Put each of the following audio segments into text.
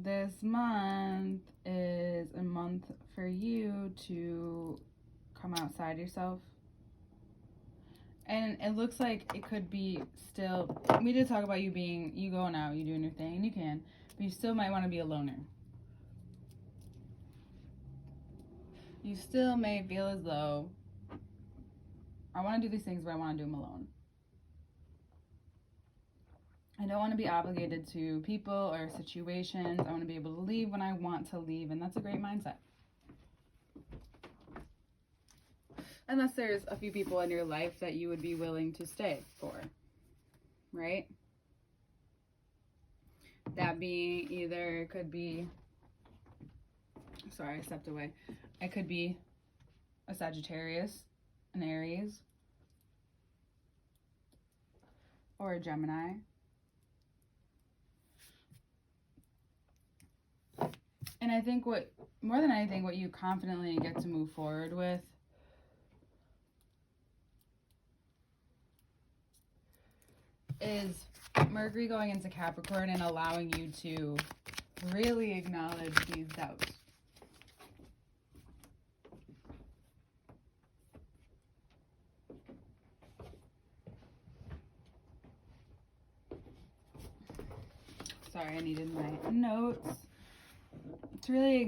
this month is a month for you to come outside yourself. And it looks like it could be still, we did talk about you going out, you doing your thing, and you can, but you still might want to be a loner. You still may feel as though, I want to do these things, but I want to do them alone. I don't want to be obligated to people or situations. I want to be able to leave when I want to leave, and that's a great mindset. Unless there's a few people in your life that you would be willing to stay for, right? That being either, it could be, sorry, I stepped away. It could be a Sagittarius, an Aries, or a Gemini. And I think more than anything, what you confidently get to move forward with is Mercury going into Capricorn and allowing you to really acknowledge these doubts. Sorry, I needed my notes. To really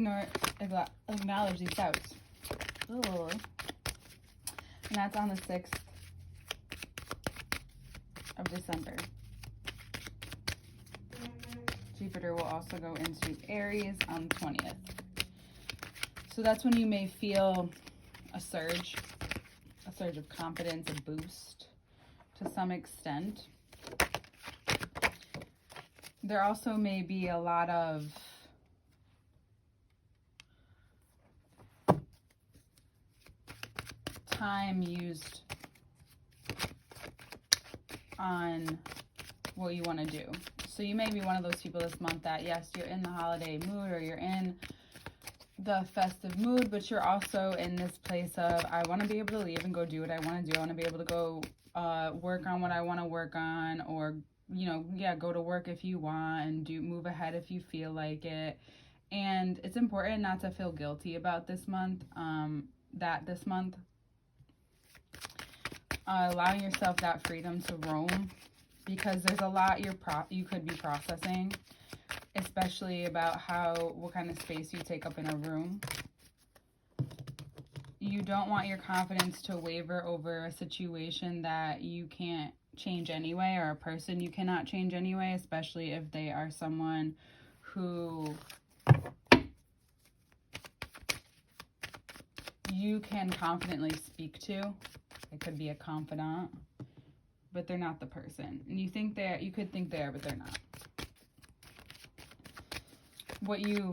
acknowledge these doubts. Ooh. And that's on the 6th of December. Jupiter will also go into Aries on the 20th. So that's when you may feel a surge of confidence, a boost to some extent. There also may be a lot of time used on what you want to do. So you may be one of those people this month that, yes, you're in the holiday mood or you're in the festive mood, but you're also in this place of, I want to be able to leave and go do what I want to do. I want to be able to go work on what I want to work on, or, go to work if you want and move ahead if you feel like it. And it's important not to feel guilty about this month, allowing yourself that freedom to roam, because there's a lot you could be processing, especially about what kind of space you take up in a room. You don't want your confidence to waver over a situation that you can't change anyway, or a person you cannot change anyway, especially if they are someone who you can confidently speak to. It could be a confidant, but they're not the person. And you could think they are, but they're not. What you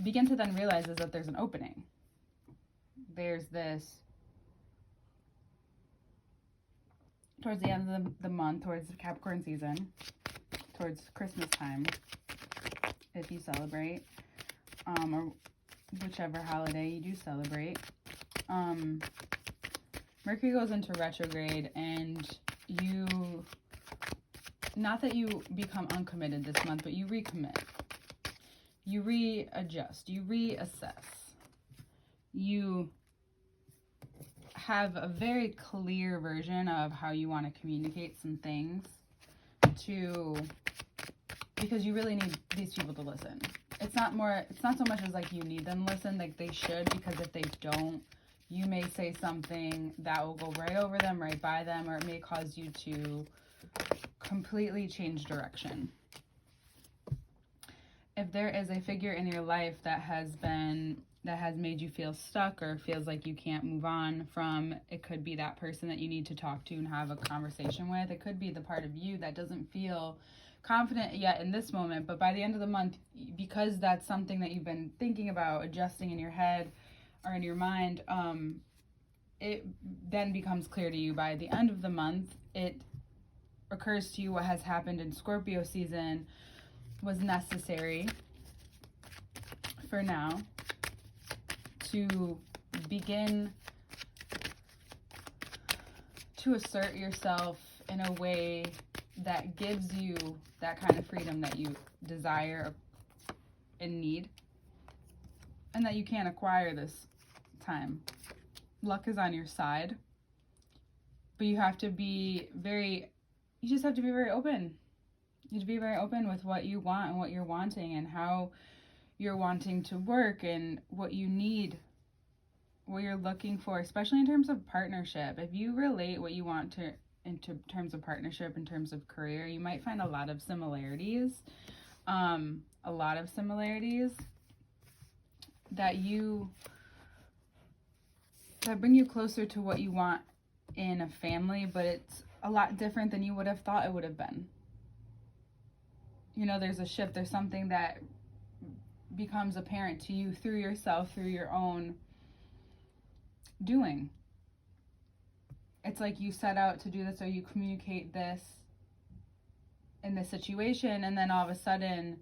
begin to then realize is that there's an opening. There's this, towards the end of the month, towards the Capricorn season, towards Christmas time, if you celebrate, or whichever holiday you do celebrate, Mercury goes into retrograde, and not that you become uncommitted this month, but you recommit. You readjust. You reassess. You have a very clear version of how you want to communicate some things because you really need these people to listen. It's not so much as like you need them to listen, like they should, because if they don't, you may say something that will go right over them, right by them, or it may cause you to completely change direction. If there is a figure in your life that has made you feel stuck or feels like you can't move on from, it could be that person that you need to talk to and have a conversation with. It could be the part of you that doesn't feel confident yet in this moment, but by the end of the month, because that's something that you've been thinking about, adjusting in your head or in your mind, it then becomes clear to you by the end of the month. It occurs to you what has happened in Scorpio season was necessary for now to begin to assert yourself in a way that gives you that kind of freedom that you desire in need, and that you can't acquire this time. Luck is on your side, but you just have to be very open. You have to be very open with what you want and what you're wanting and how you're wanting to work and what you need, what you're looking for, especially in terms of partnership. If you relate what you want to into terms of partnership, in terms of career, you might find a lot of similarities. That bring you closer to what you want in a family, but it's a lot different than you would have thought it would have been. You know, there's a shift, there's something that becomes apparent to you through yourself, through your own doing. It's like you set out to do this, or you communicate this in this situation, and then all of a sudden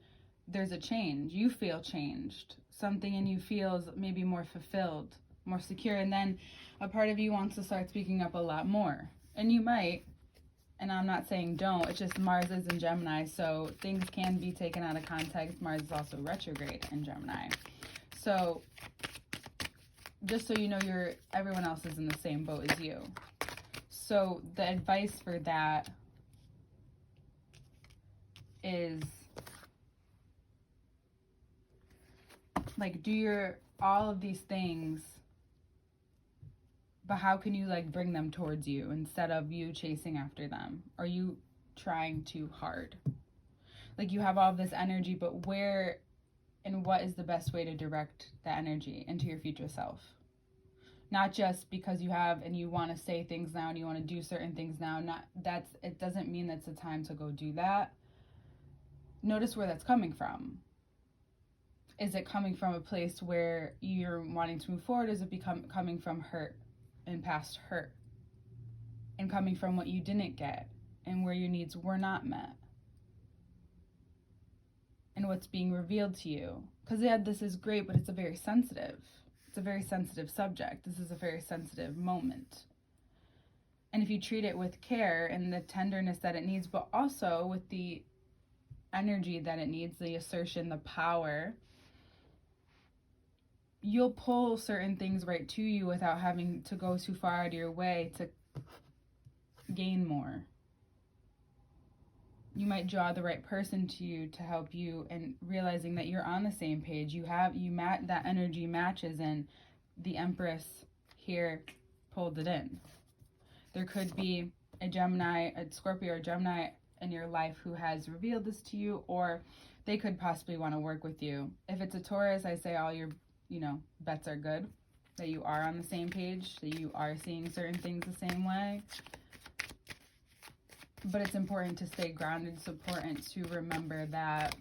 there's a change. You feel changed. Something in you feels maybe more fulfilled, more secure, and then a part of you wants to start speaking up a lot more. And you might, and I'm not saying don't, it's just Mars is in Gemini, so things can be taken out of context. Mars is also retrograde in Gemini. So just so you know, everyone else is in the same boat as you. So the advice for that is, like, do all of these things, but how can you, like, bring them towards you instead of you chasing after them? Are you trying too hard? Like, you have all this energy, but where and what is the best way to direct that energy into your future self? Not just because you have and you want to say things now and you want to do certain things now. It doesn't mean that's the time to go do that. Notice where that's coming from. Is it coming from a place where you're wanting to move forward? Is it coming from hurt and past hurt? And coming from what you didn't get and where your needs were not met? And what's being revealed to you? Because this is great, but it's a very sensitive subject. This is a very sensitive moment. And if you treat it with care and the tenderness that it needs, but also with the energy that it needs, the assertion, the power, you'll pull certain things right to you without having to go too far out of your way to gain more. You might draw the right person to you to help you, and realizing that you're on the same page. That energy matches, and the Empress here pulled it in. There could be a Gemini, a Scorpio or Gemini in your life who has revealed this to you, or they could possibly want to work with you. If it's a Taurus, I say all your, bets are good, that you are on the same page, that you are seeing certain things the same way. But it's important to stay grounded. It's important to remember that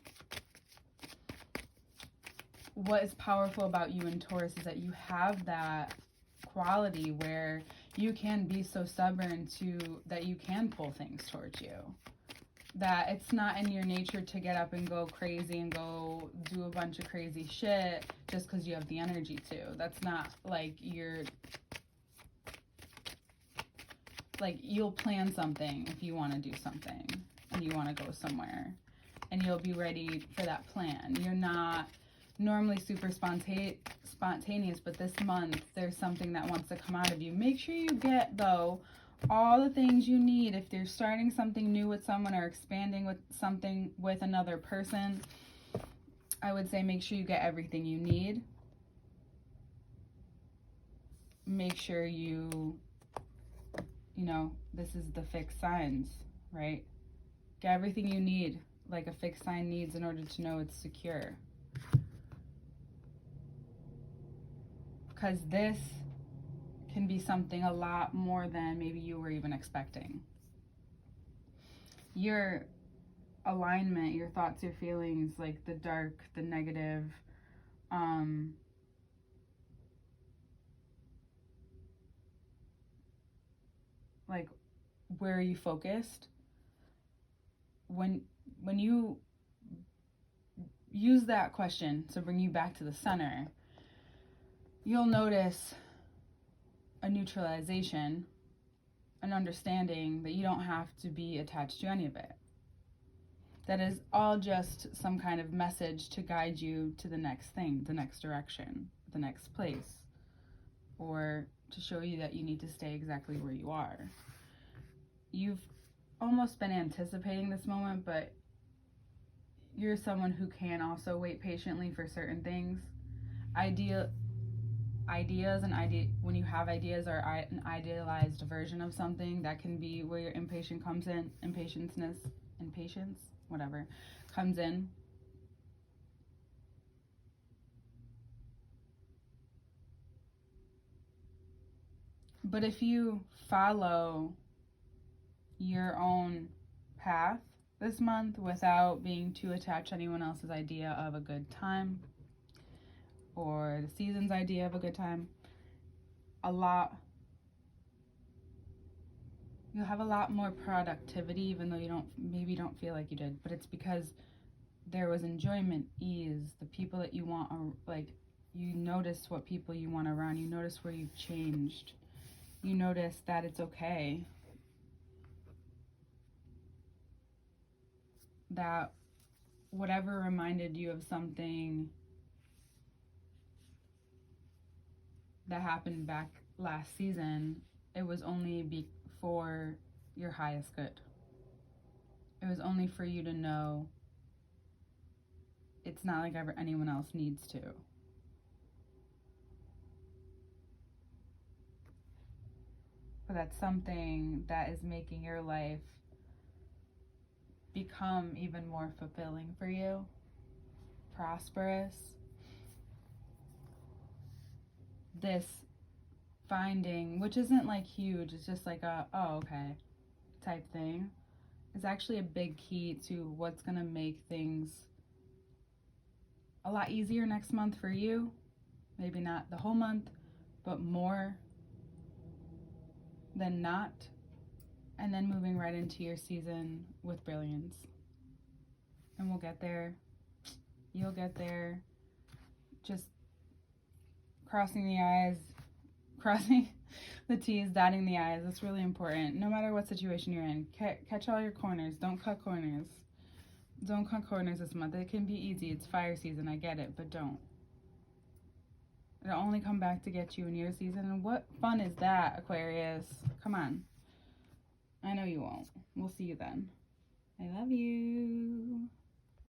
what is powerful about you in Taurus is that you have that quality where you can be so stubborn that you can pull things towards you. That it's not in your nature to get up and go crazy and go do a bunch of crazy shit just because you have the energy to. That's not like you'll plan something if you want to do something and you want to go somewhere, and you'll be ready for that plan. You're not normally super spontaneous, but this month there's something that wants to come out of you. Make sure you get, though, all the things you need. If you're starting something new with someone or expanding with something with another person, I would say make sure you get everything you need. Make sure this is the fixed signs, right? Get everything you need, like a fixed sign needs, in order to know it's secure. Because this can be something a lot more than maybe you were even expecting. Your alignment, your thoughts, your feelings, like the dark, the negative, like, where are you focused? When you use that question to bring you back to the center, you'll notice a neutralization, an understanding that you don't have to be attached to any of it. that is all just some kind of message to guide you to the next thing, the next direction, the next place, or to show you that you need to stay exactly where you are. You've almost been anticipating this moment, but you're someone who can also wait patiently for certain things. When you have ideas are an idealized version of something, that can be where your impatience comes in, impatience, whatever, comes in. But if you follow your own path this month without being too attached to anyone else's idea of a good time or the season's idea of a good time, you'll have a lot more productivity, even though you don't feel like you did. But it's because there was enjoyment, ease, the people that you want, like, you notice what people you want around, you notice where you've changed, you notice that it's okay, that whatever reminded you of something that happened back last season, it was only for your highest good. It was only for you to know it's not like ever anyone else needs to. But that's something that is making your life become even more fulfilling for you, prosperous. This finding, which isn't like huge, it's just like a, oh, okay, type thing, is actually a big key to what's going to make things a lot easier next month for you. Maybe not the whole month, but more than not. And then moving right into your season with brilliance. And we'll get there. You'll get there. Just crossing the I's, crossing the T's, dotting the I's. That's really important. No matter what situation you're in, catch all your corners. Don't cut corners. Don't cut corners this month. It can be easy. It's fire season. I get it, but don't. It'll only come back to get you in your season. And what fun is that, Aquarius? Come on. I know you won't. We'll see you then. I love you.